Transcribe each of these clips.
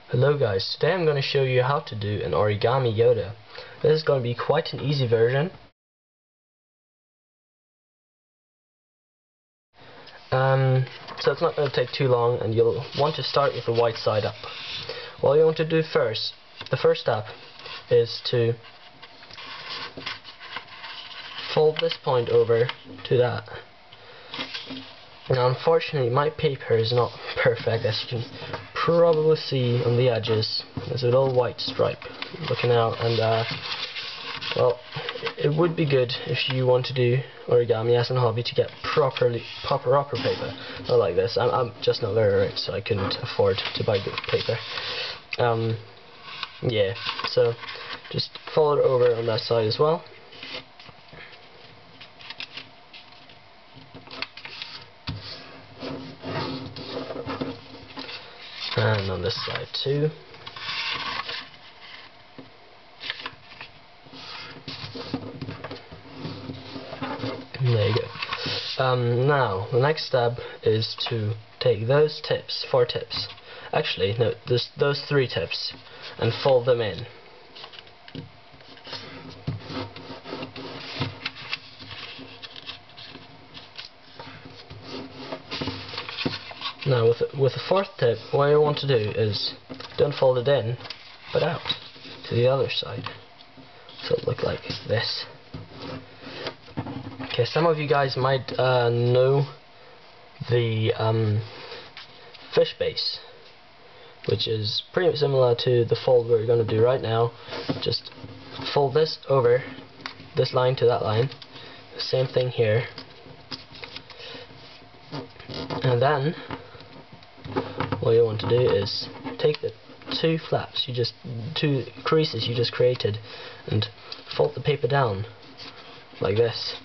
Hello guys, today I'm going to show you how to do an Origami Yoda. This is going to be quite an easy version. So it's not going to take too long, and you'll want to start with the white side up. What you want to do first, the first step, is to fold this point over to that. Now unfortunately my paper is not perfect, as you can probably see on the edges. There's a little white stripe looking out, and well, it would be good if you want to do origami as a hobby to get proper paper, not like this. I'm just not very rich, so I couldn't afford to buy good paper. Yeah, so just fold it over on that side as well. And on this side too. There you go. Now the next step is to take those tips, 4 tips. Actually, no, those 3 tips, and fold them in. Now with the 4th tip, what you want to do is don't fold it in, but out to the other side. So it look like this. Okay, some of you guys might know the fish base, which is pretty similar to the fold we're going to do right now. Just fold this over, this line to that line. The same thing here. And then what you want to do is take the 2 flaps, 2 creases you just created, and fold the paper down like this.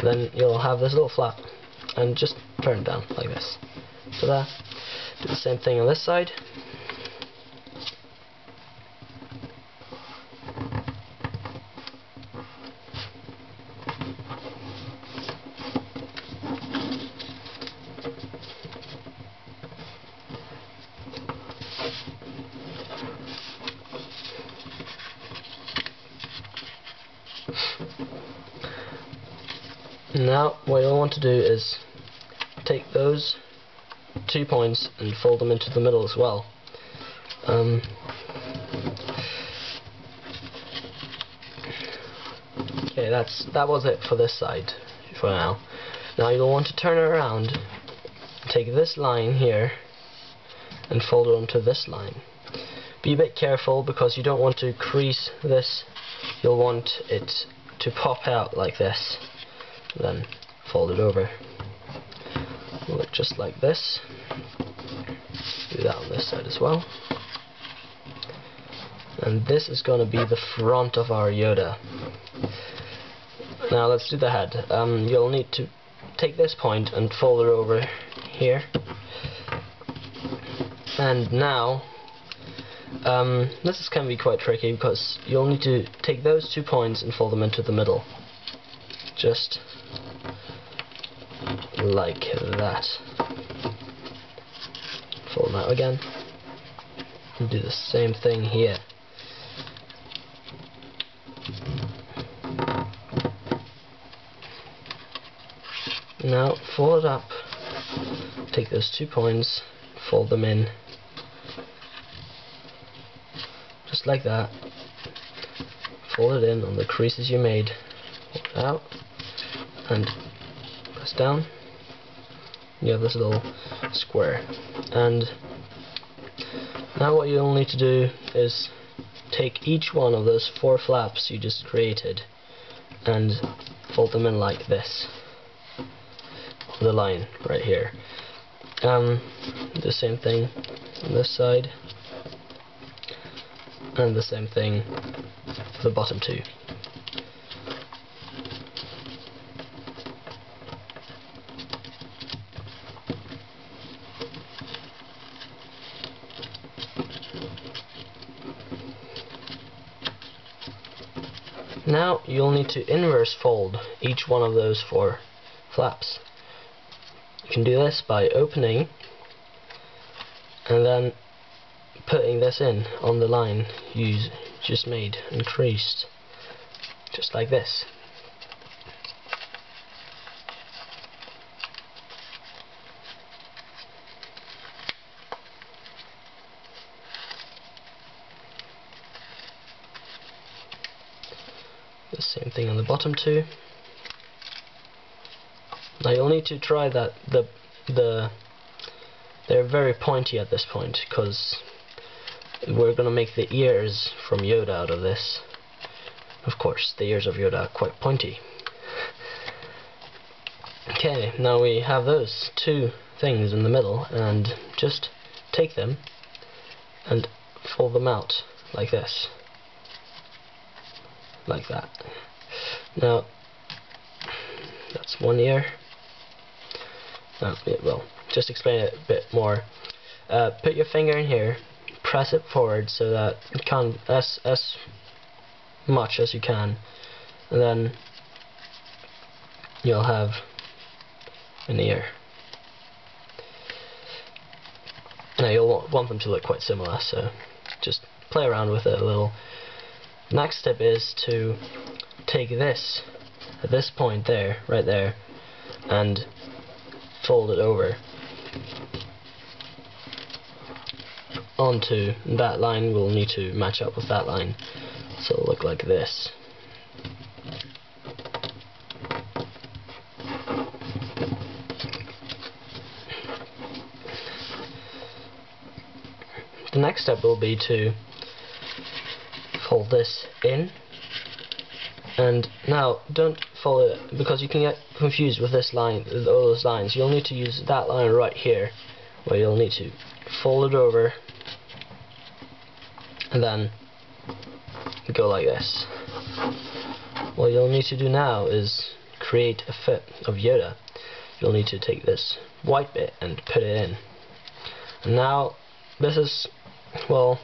Then you'll have this little flap, and just turn it down like this. So that. Do the same thing on this side. Now what you'll want to do is take those 2 points and fold them into the middle as well. Okay, that was it for this side for now. Now you'll want to turn it around, take this line here and fold it onto this line. Be a bit careful because you don't want to crease this. You'll want it to pop out like this. Then fold it over. Look just like this. Do that on this side as well. And this is going to be the front of our Yoda. Now let's do the head. You'll need to take this point and fold it over here. And now this can be quite tricky because you'll need to take those 2 points and fold them into the middle. Just like that. Fold them out again. And do the same thing here. Now fold it up. Take those 2 points, fold them in. Just like that. Fold it in on the creases you made. Fold it out. And press down. You have this little square. And now what you'll need to do is take each one of those 4 flaps you just created and fold them in like this. The line right here. The same thing on this side, and the same thing for the bottom 2. Now you'll need to inverse fold each one of those 4 flaps. You can do this by opening and then putting this in on the line you just made and creased, just like this. The same thing on the bottom too. Now you'll need to try that they're very pointy at this point, because we're going to make the ears from Yoda out of this. Of course, the ears of Yoda are quite pointy. Okay, now we have those two things in the middle, and just take them and fold them out like this. Like that. Now, that's one ear. Well, just explain it a bit more. Put your finger in here, press it forward so that you can as much as you can, and then you'll have an ear. Now you'll want them to look quite similar, so just play around with it a little. Next step is to take this at this point there, right there, and fold it over onto that line. We'll need to match up with that line, so it'll look like this. The next step will be to fold this in, and now don't fold it, because you can get confused with this line, all those lines. You'll need to use that line right here, where you'll need to fold it over and then go like this. What you'll need to do now is create a foot of Yoda. You'll need to take this white bit and put it in, and now this is, well,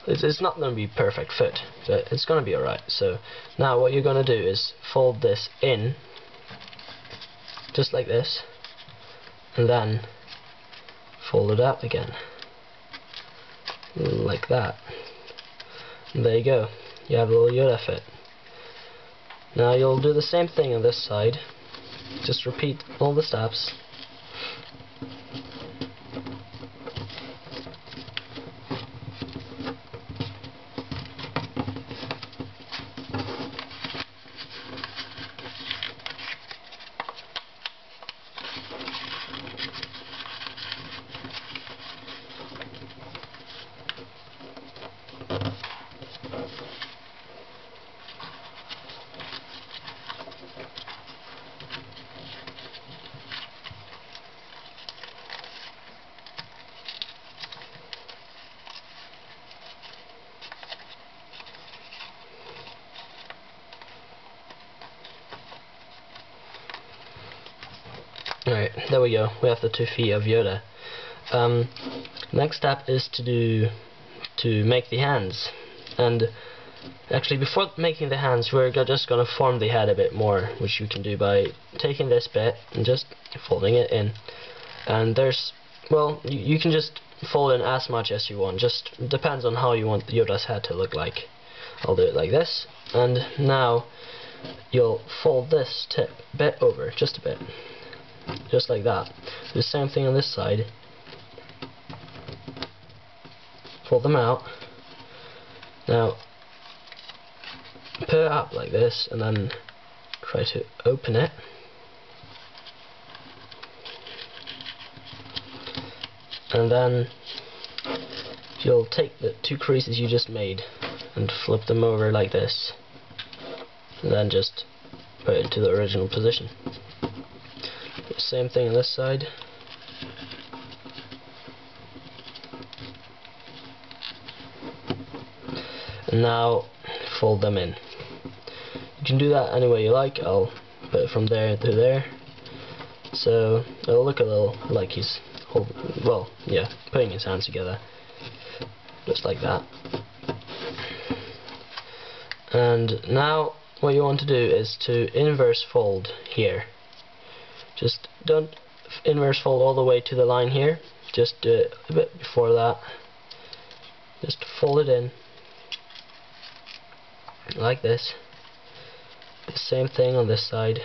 it's not going to be perfect fit, but it's going to be alright. So now what you're going to do is fold this in, just like this, and then fold it out again, like that. And there you go. You have a little Yoda fit. Now you'll do the same thing on this side. Just repeat all the steps. Alright, there we go. We have the 2 feet of Yoda. Next step is to make the hands. And actually, before making the hands, we're just going to form the head a bit more, which you can do by taking this bit and just folding it in. And there's, well, you can just fold in as much as you want. Just depends on how you want Yoda's head to look like. I'll do it like this. And now you'll fold this tip bit over, just a bit. Just like that. Do the same thing on this side. Fold them out. Now put it up like this, and then try to open it. And then you'll take the 2 creases you just made and flip them over like this, and then just put it into the original position. The same thing on this side. And now fold them in. You can do that any way you like. I'll put it from there to there, so it'll look a little like he's putting his hands together, just like that. And now what you want to do is to inverse fold here. Just don't inverse fold all the way to the line here, just do it a bit before that, just fold it in like this. The same thing on this side.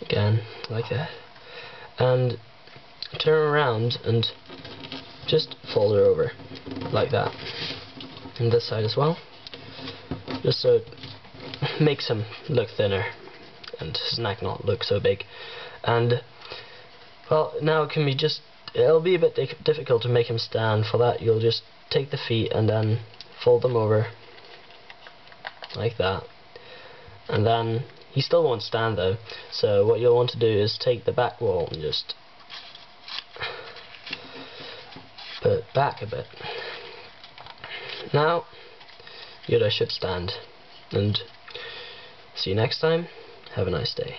Again, like that. And turn around and just fold it over like that. And this side as well. Just so it makes him look thinner and his neck not look so big. And well, now it can be just, it'll be a bit difficult to make him stand. For that, you'll just take the feet and then fold them over like that. And then he still won't stand though, so what you'll want to do is take the back wall and just put it back a bit. Now Yoda should stand, and see you next time. Have a nice day.